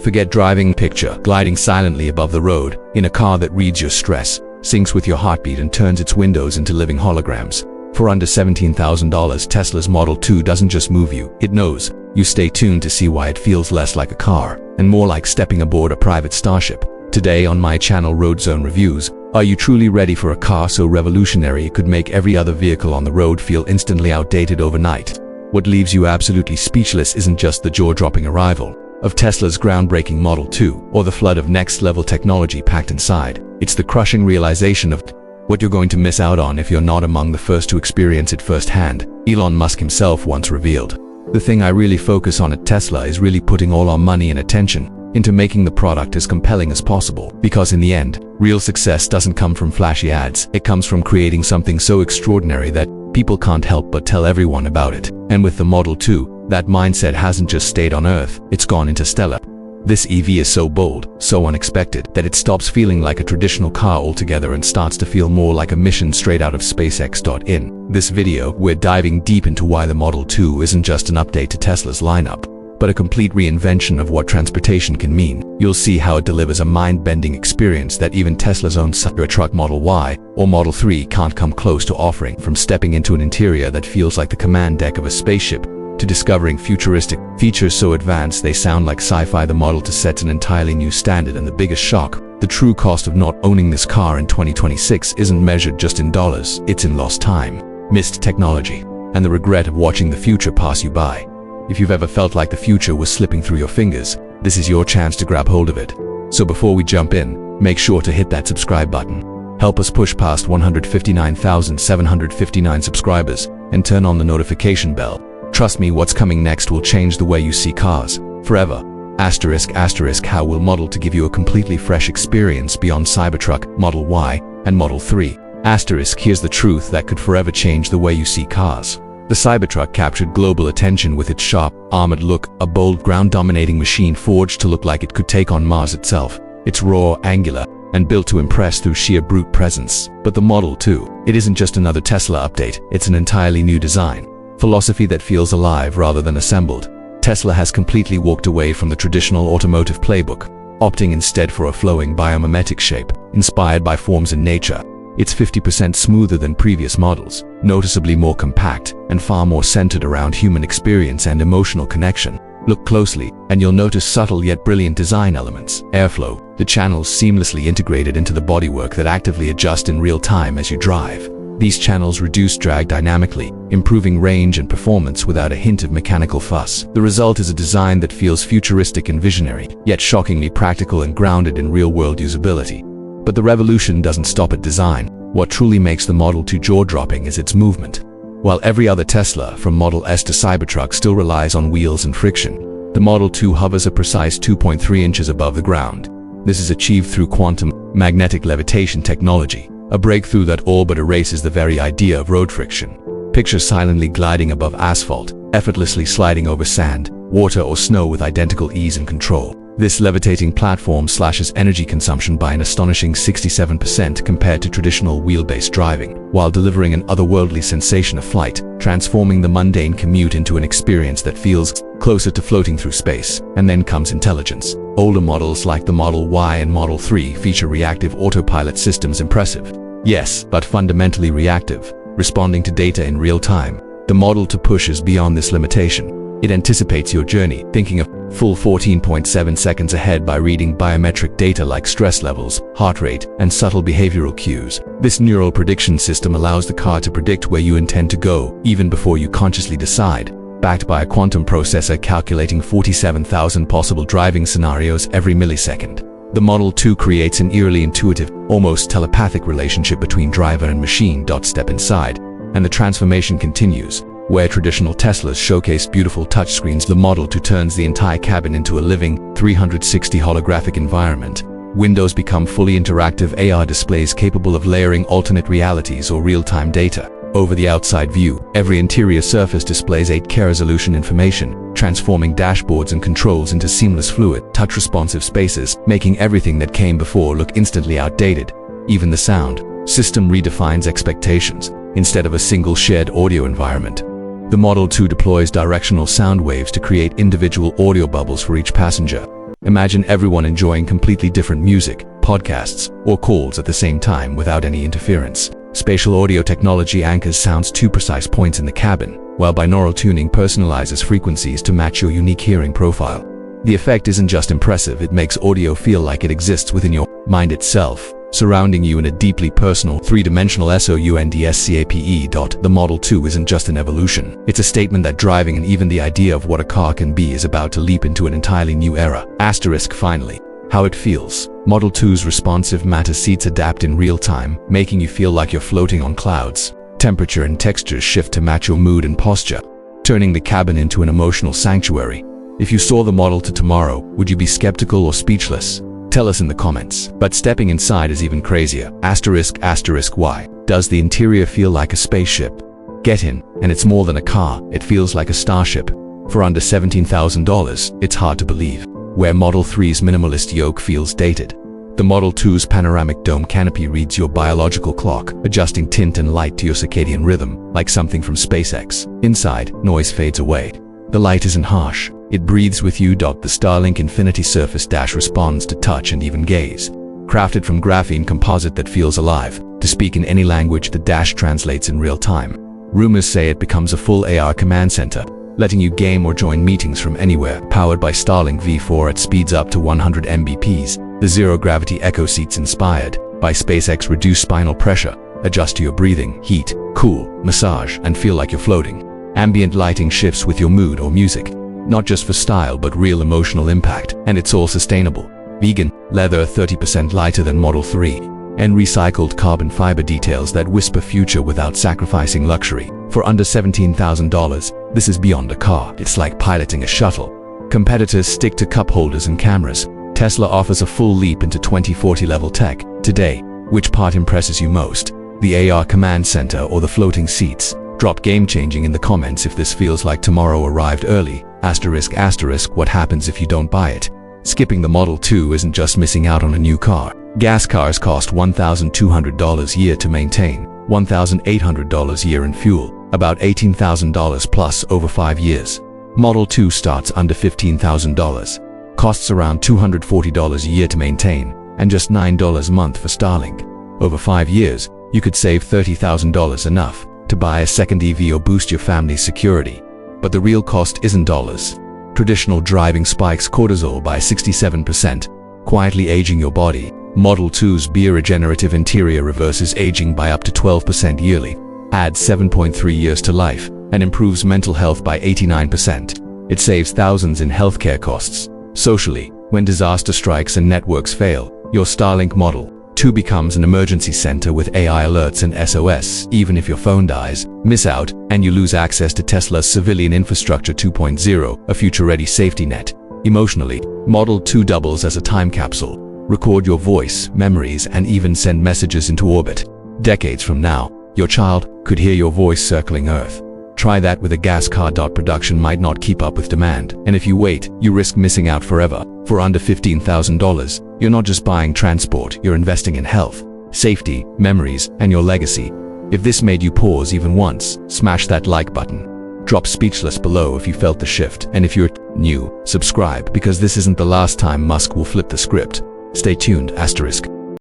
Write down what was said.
Forget driving, picture gliding silently above the road in a car that reads your stress, syncs with your heartbeat and turns its windows into living holograms. For under $17,000, Tesla's Model 2 doesn't just move you, it knows. You stay tuned to see why it feels less like a car and more like stepping aboard a private starship. Today on my channel Road Zone Reviews, are you truly ready for a car so revolutionary it could make every other vehicle on the road feel instantly outdated overnight? What leaves you absolutely speechless isn't just the jaw-dropping arrival of Tesla's groundbreaking Model 2 or the flood of next-level technology packed inside. It's the crushing realization of what you're going to miss out on if you're not among the first to experience it firsthand, Elon Musk himself once revealed. The thing I really focus on at Tesla is really putting all our money and attention into making the product as compelling as possible. Because in the end, real success doesn't come from flashy ads. It comes from creating something so extraordinary that people can't help but tell everyone about it. And with the Model 2, that mindset hasn't just stayed on Earth, it's gone interstellar. This EV is so bold, so unexpected, that it stops feeling like a traditional car altogether and starts to feel more like a mission straight out of SpaceX. In this video, we're diving deep into why the Model 2 isn't just an update to Tesla's lineup, but a complete reinvention of what transportation can mean. You'll see how it delivers a mind-bending experience that even Tesla's own Cybertruck Model Y or Model 3 can't come close to offering. From stepping into an interior that feels like the command deck of a spaceship, to discovering futuristic features so advanced they sound like sci-fi, the Model 2 sets an entirely new standard. And the biggest shock, the true cost of not owning this car in 2026 isn't measured just in dollars, it's in lost time, missed technology, and the regret of watching the future pass you by. If you've ever felt like the future was slipping through your fingers, this is your chance to grab hold of it. So before we jump in, make sure to hit that subscribe button. Help us push past 159,759 subscribers and turn on the notification bell. Trust me, what's coming next will change the way you see cars forever. ***, how will Model 2 give you a completely fresh experience beyond Cybertruck, Model Y, and Model 3? Here's the truth that could forever change the way you see cars. The Cybertruck captured global attention with its sharp, armored look, a bold, ground-dominating machine forged to look like it could take on Mars itself. It's raw, angular, and built to impress through sheer brute presence. But the Model 2, it isn't just another Tesla update, it's an entirely new design. Philosophy that feels alive rather than assembled. Tesla has completely walked away from the traditional automotive playbook, opting instead for a flowing biomimetic shape, inspired by forms in nature. It's 50% smoother than previous models, noticeably more compact, and far more centered around human experience and emotional connection. Look closely, and you'll notice subtle yet brilliant design elements. Airflow, the channels seamlessly integrated into the bodywork that actively adjust in real time as you drive. These channels reduce drag dynamically, improving range and performance without a hint of mechanical fuss. The result is a design that feels futuristic and visionary, yet shockingly practical and grounded in real-world usability. But the revolution doesn't stop at design. What truly makes the Model 2 jaw-dropping is its movement. While every other Tesla, from Model S to Cybertruck, still relies on wheels and friction, the Model 2 hovers a precise 2.3 inches above the ground. This is achieved through quantum magnetic levitation technology, a breakthrough that all but erases the very idea of road friction. Picture silently gliding above asphalt, effortlessly sliding over sand, water or snow with identical ease and control. This levitating platform slashes energy consumption by an astonishing 67% compared to traditional wheel-based driving, while delivering an otherworldly sensation of flight, transforming the mundane commute into an experience that feels closer to floating through space. And then comes intelligence. Older models like the Model Y and Model 3 feature reactive autopilot systems. Impressive, yes, but fundamentally reactive, responding to data in real time. The Model 2 pushes beyond this limitation. It anticipates your journey, thinking a full 14.7 seconds ahead by reading biometric data like stress levels, heart rate, and subtle behavioral cues. This neural prediction system allows the car to predict where you intend to go, even before you consciously decide, backed by a quantum processor calculating 47,000 possible driving scenarios every millisecond. The Model 2 creates an eerily intuitive, almost telepathic relationship between driver and machine. Step inside, and the transformation continues. Where traditional Teslas showcase beautiful touchscreens, the Model 2 turns the entire cabin into a living, 360 holographic environment. Windows become fully interactive AR displays capable of layering alternate realities or real-time data. Over the outside view, every interior surface displays 8K resolution information, transforming dashboards and controls into seamless, fluid, touch-responsive spaces, making everything that came before look instantly outdated. Even the sound system redefines expectations. Instead of a single shared audio environment, the Model 2 deploys directional sound waves to create individual audio bubbles for each passenger. Imagine everyone enjoying completely different music, podcasts, or calls at the same time without any interference. Spatial audio technology anchors sounds to precise points in the cabin, while binaural tuning personalizes frequencies to match your unique hearing profile. The effect isn't just impressive, it makes audio feel like it exists within your mind itself, surrounding you in a deeply personal, three-dimensional soundscape. The Model 2 isn't just an evolution. It's a statement that driving and even the idea of what a car can be is about to leap into an entirely new era. Finally, how it feels. Model 2's responsive matter seats adapt in real time, making you feel like you're floating on clouds. Temperature and textures shift to match your mood and posture, turning the cabin into an emotional sanctuary. If you saw the Model 2 tomorrow, would you be skeptical or speechless? Tell us in the comments. But stepping inside is even crazier. Why? Does the interior feel like a spaceship? Get in, and it's more than a car, it feels like a starship. For under $17,000, it's hard to believe. Where Model 3's minimalist yoke feels dated. The Model 2's panoramic dome canopy reads your biological clock, adjusting tint and light to your circadian rhythm, like something from SpaceX. Inside, noise fades away. The light isn't harsh, it breathes with you. The Starlink Infinity Surface Dash responds to touch and even gaze. Crafted from graphene composite that feels alive, to speak in any language, the Dash translates in real time. Rumors say it becomes a full AR command center, letting you game or join meetings from anywhere. Powered by Starlink V4 at speeds up to 100 Mbps, the zero-gravity Echo seats inspired by SpaceX reduce spinal pressure, adjust to your breathing, heat, cool, massage, and feel like you're floating. Ambient lighting shifts with your mood or music, not just for style but real emotional impact, and it's all sustainable. Vegan, leather 30% lighter than Model 3, and recycled carbon fiber details that whisper future without sacrificing luxury. For under $17,000, this is beyond a car. It's like piloting a shuttle. Competitors stick to cup holders and cameras. Tesla offers a full leap into 2040 level tech. Today, which part impresses you most? The AR command center or the floating seats? Drop game-changing in the comments if this feels like tomorrow arrived early. What happens if you don't buy it? Skipping the Model 2 isn't just missing out on a new car. Gas cars cost $1,200 a year to maintain, $1,800 a year in fuel, about $18,000 plus over 5 years. Model 2 starts under $15,000. Costs around $240 a year to maintain, and just $9 a month for Starlink. Over 5 years, you could save $30,000, enough to buy a second EV or boost your family's security. But the real cost isn't dollars. Traditional driving spikes cortisol by 67%, quietly aging your body. Model 2's bioregenerative interior reverses aging by up to 12% yearly, adds 7.3 years to life, and improves mental health by 89%. It saves thousands in healthcare costs. Socially, when disaster strikes and networks fail, your Starlink Model 2 becomes an emergency center with AI alerts and SOS. Even if your phone dies, miss out, and you lose access to Tesla's Civilian Infrastructure 2.0, a future-ready safety net. Emotionally, Model 2 doubles as a time capsule. Record your voice, memories, and even send messages into orbit. Decades from now, your child could hear your voice circling Earth. Try that with a gas car. Production might not keep up with demand, and if you wait, you risk missing out forever. For under $15,000, you're not just buying transport, you're investing in health, safety, memories, and your legacy. If this made you pause even once, smash that like button. Drop speechless below if you felt the shift, and if you're new, subscribe, because this isn't the last time Musk will flip the script. Stay tuned.